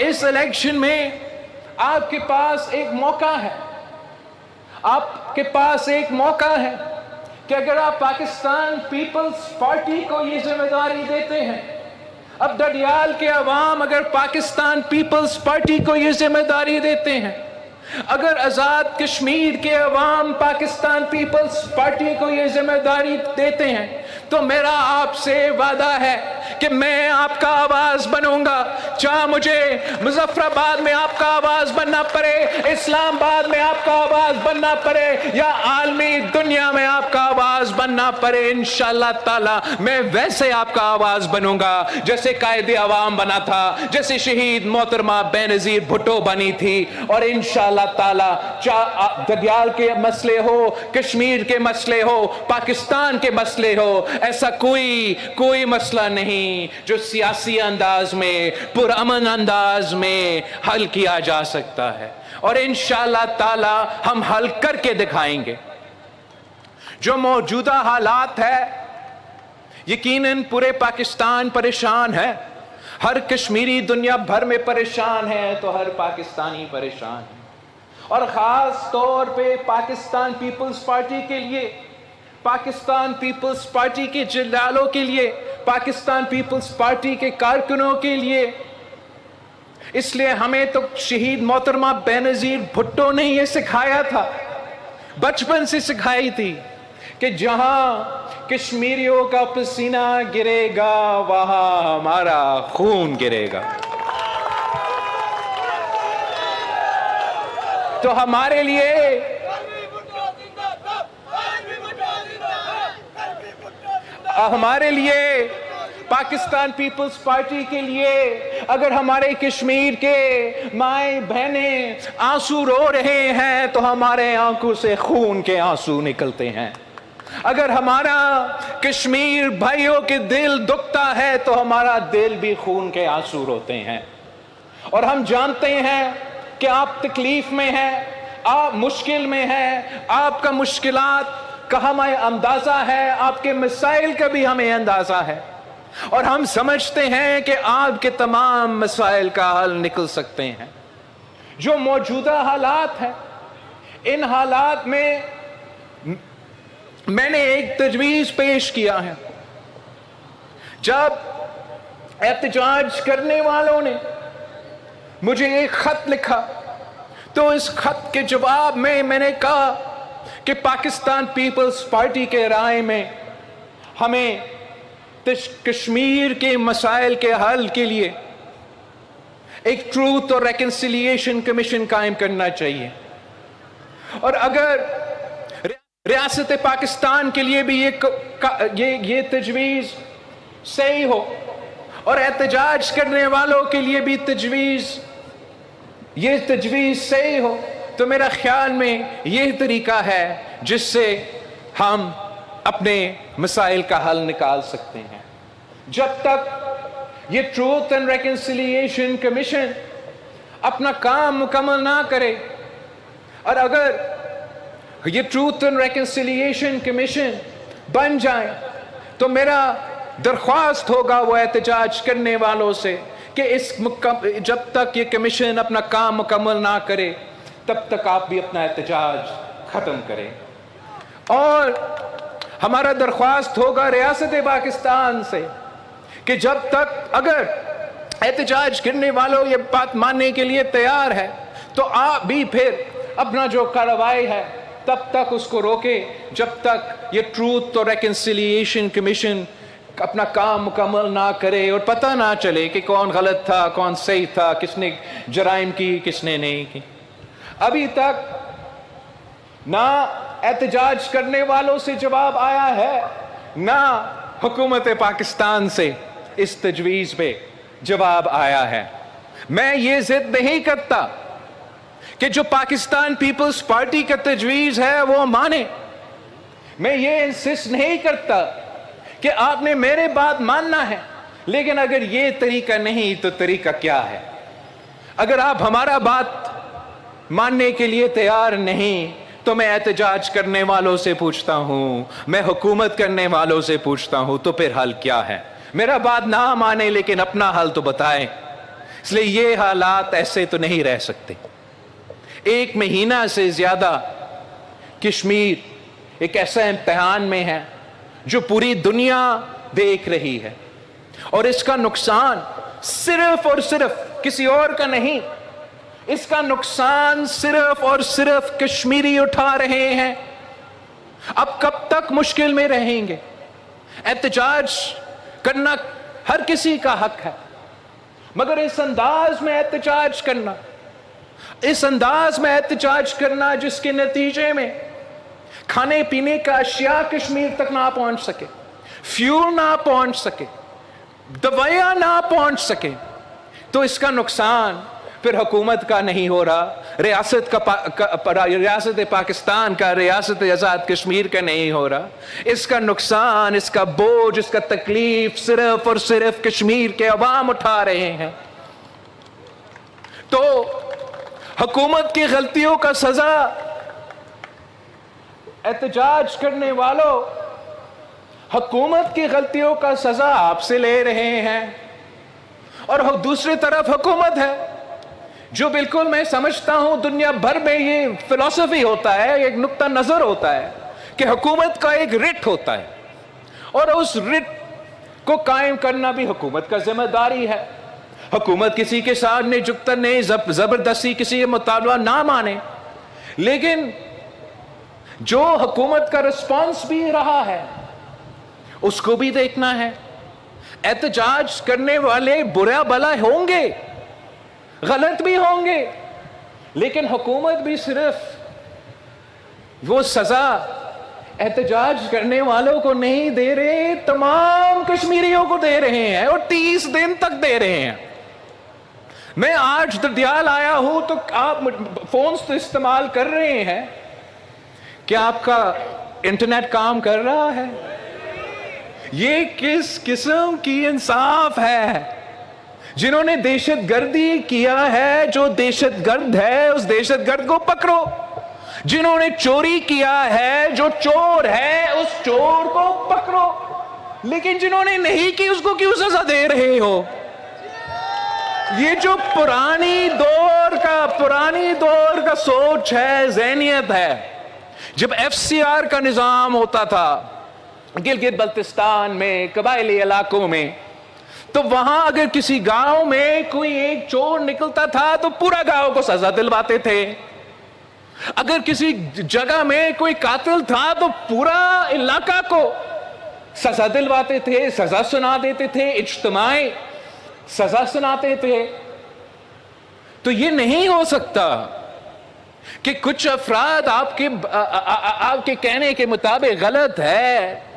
اس election میں آپ کے پاس ایک موقع ہے، آپ کے پاس ایک موقع ہے کہ اگر آپ پاکستان پیپلز پارٹی کو یہ ذمہ داری دیتے ہیں، اب ڈڈیال کے عوام اگر پاکستان پیپلز پارٹی کو یہ ذمہ داری دیتے ہیں، اگر آزاد کشمیر کے عوام پاکستان پیپلز پارٹی کو یہ ذمہ داری دیتے ہیں، تو میرا آپ سے وعدہ ہے کہ میں آپ کا آواز بنوں گا، چاہے مجھے مظفر آباد میں آپ کا آواز بننا پڑے، اسلام آباد میں آپ کا آواز بننا پڑے، یا عالمی دنیا میں آپ کا آواز بننا پڑے، انشاءاللہ تعالی میں ویسے آپ کا آواز بنوں گا جیسے قائد عوام بنا تھا، جیسے شہید محترمہ بینظیر بھٹو بنی تھی، اور انشاءاللہ تعالی چاہے ددیال کے مسئلے ہو، کشمیر کے مسئلے ہو، پاکستان کے مسئلے ہو، ایسا کوئی مسئلہ نہیں جو سیاسی انداز میں، پرامن انداز میں حل کیا جا سکتا ہے، اور انشاءاللہ تعالی ہم حل کر کے دکھائیں گے۔ جو موجودہ حالات ہے، یقیناً پورے پاکستان پریشان ہے، ہر کشمیری دنیا بھر میں پریشان ہے تو ہر پاکستانی پریشان ہے، اور خاص طور پہ پاکستان پیپلز پارٹی کے لیے، پاکستان پیپلز پارٹی کے جلالوں کے لیے، پاکستان پیپلز پارٹی کے کارکنوں کے لیے۔ اس لیے ہمیں تو شہید محترمہ بینظیر بھٹو نے یہ سکھایا تھا، بچپن سے سکھائی تھی کہ جہاں کشمیریوں کا پسینہ گرے گا وہاں ہمارا خون گرے گا۔ تو ہمارے لیے پاکستان پیپلز پارٹی کے لیے، اگر ہمارے کشمیر کے مائیں بہنیں آنسو رو رہے ہیں تو ہمارے آنکھوں سے خون کے آنسو نکلتے ہیں، اگر ہمارا کشمیر بھائیوں کے دل دکھتا ہے تو ہمارا دل بھی خون کے آنسو روتے ہیں، اور ہم جانتے ہیں کہ آپ تکلیف میں ہیں، آپ مشکل میں ہیں، آپ کا مشکلات کا ہمیں اندازہ ہے، آپ کے مسائل کا بھی ہمیں اندازہ ہے، اور ہم سمجھتے ہیں کہ آپ کے تمام مسائل کا حل نکل سکتے ہیں۔ جو موجودہ حالات ہیں، ان حالات میں نے ایک تجویز پیش کیا ہے۔ جب احتجاج کرنے والوں نے مجھے ایک خط لکھا تو اس خط کے جواب میں نے کہا کہ پاکستان پیپلز پارٹی کے رائے میں ہمیں کشمیر کے مسائل کے حل کے لیے ایک ٹروتھ اور ریکنسیلیشن کمیشن قائم کرنا چاہیے، اور اگر ریاست پاکستان کے لیے بھی یہ تجویز صحیح ہو اور احتجاج کرنے والوں کے لیے بھی یہ تجویز صحیح ہو، تو میرا خیال میں یہ طریقہ ہے جس سے ہم اپنے مسائل کا حل نکال سکتے ہیں۔ جب تک یہ ٹروتھ اینڈ ریکنسیلیشن کمیشن اپنا کام مکمل نہ کرے، اور اگر یہ ٹروتھ اینڈ ریکنسیلیشن کمیشن بن جائے تو میرا درخواست ہوگا وہ احتجاج کرنے والوں سے کہ جب تک یہ کمیشن اپنا کام مکمل نہ کرے تب تک آپ بھی اپنا احتجاج ختم کریں، اور ہمارا درخواست ہوگا ریاست پاکستان سے کہ جب تک اگر احتجاج کرنے والوں یہ بات ماننے کے لیے تیار ہے تو آپ بھی پھر اپنا جو کارروائی ہے تب تک اس کو روکے جب تک یہ ٹروتھ اور ریکنسیلیشن کمیشن اپنا کام مکمل نہ کرے اور پتہ نہ چلے کہ کون غلط تھا کون صحیح تھا، کس نے جرائم کی کس نے نہیں کی۔ ابھی تک نہ احتجاج کرنے والوں سے جواب آیا ہے، نہ حکومت پاکستان سے اس تجویز پہ جواب آیا ہے۔ میں یہ ضد نہیں کرتا کہ جو پاکستان پیپلز پارٹی کا تجویز ہے وہ مانے، میں یہ انسسٹ نہیں کرتا کہ آپ نے میرے بات ماننا ہے، لیکن اگر یہ طریقہ نہیں تو طریقہ کیا ہے؟ اگر آپ ہمارا بات ماننے کے لیے تیار نہیں تو میں احتجاج کرنے والوں سے پوچھتا ہوں، میں حکومت کرنے والوں سے پوچھتا ہوں، تو پھر حل کیا ہے؟ میرا بات نہ مانے لیکن اپنا حل تو بتائیں۔ اس لیے یہ حالات ایسے تو نہیں رہ سکتے. 1 مہینہ سے زیادہ کشمیر ایک ایسا امتحان میں ہے جو پوری دنیا دیکھ رہی ہے, اور اس کا نقصان صرف اور صرف کسی اور کا نہیں, اس کا نقصان صرف اور صرف کشمیری اٹھا رہے ہیں. اب کب تک مشکل میں رہیں گے؟ احتجاج کرنا ہر کسی کا حق ہے, مگر اس انداز میں احتجاج کرنا, اس انداز میں احتجاج کرنا جس کے نتیجے میں کھانے پینے کا اشیاء کشمیر تک نہ پہنچ سکے, فیول نہ پہنچ سکے, دوائیاں نہ پہنچ سکے, تو اس کا نقصان پھر حکومت کا نہیں ہو رہا, ریاست پاکستان کا, ریاست آزاد کشمیر کا نہیں ہو رہا. اس کا نقصان, اس کا بوجھ, اس کا تکلیف صرف اور صرف کشمیر کے عوام اٹھا رہے ہیں. تو حکومت کی غلطیوں کا سزا احتجاج کرنے والوں, حکومت کی غلطیوں کا سزا آپ سے لے رہے ہیں, اور دوسری طرف حکومت ہے جو بالکل میں سمجھتا ہوں دنیا بھر میں یہ فلسفی ہوتا ہے, ایک نقطہ نظر ہوتا ہے کہ حکومت کا ایک رٹ ہوتا ہے, اور اس رٹ کو قائم کرنا بھی حکومت کا ذمہ داری ہے. حکومت کسی کے سامنے جھکتا نہیں, زبردستی کسی مطالبہ نہ مانے, لیکن جو حکومت کا رسپانس بھی رہا ہے اس کو بھی دیکھنا ہے. احتجاج کرنے والے برا بھلا ہوں گے, غلط بھی ہوں گے, لیکن حکومت بھی صرف وہ سزا احتجاج کرنے والوں کو نہیں دے رہے, تمام کشمیریوں کو دے رہے ہیں, اور 30 دن تک دے رہے ہیں. میں آج دردیال آیا ہوں تو آپ فونز تو استعمال کر رہے ہیں, کیا آپ کا انٹرنیٹ کام کر رہا ہے؟ یہ کس قسم کی انصاف ہے؟ جنہوں نے دہشت گردی کیا ہے, جو دہشت گرد ہے اس دہشت گرد کو پکڑو. جنہوں نے چوری کیا ہے, جو چور ہے اس چور کو پکڑو. لیکن جنہوں نے نہیں کی اس کو کیوں سزا دے رہے ہو؟ یہ جو پرانی دور کا سوچ ہے, ذہنیت ہے. جب FCR کا نظام ہوتا تھا گلگت بلتستان میں, قبائلی علاقوں میں, تو وہاں اگر کسی گاؤں میں کوئی ایک چور نکلتا تھا تو پورا گاؤں کو سزا دلواتے تھے. اگر کسی جگہ میں کوئی قاتل تھا تو پورا علاقہ کو سزا دلواتے تھے, سزا سنا دیتے تھے, اجتماعی سزا سناتے تھے. تو یہ نہیں ہو سکتا کہ کچھ افراد آپ کے کہنے کے مطابق غلط ہے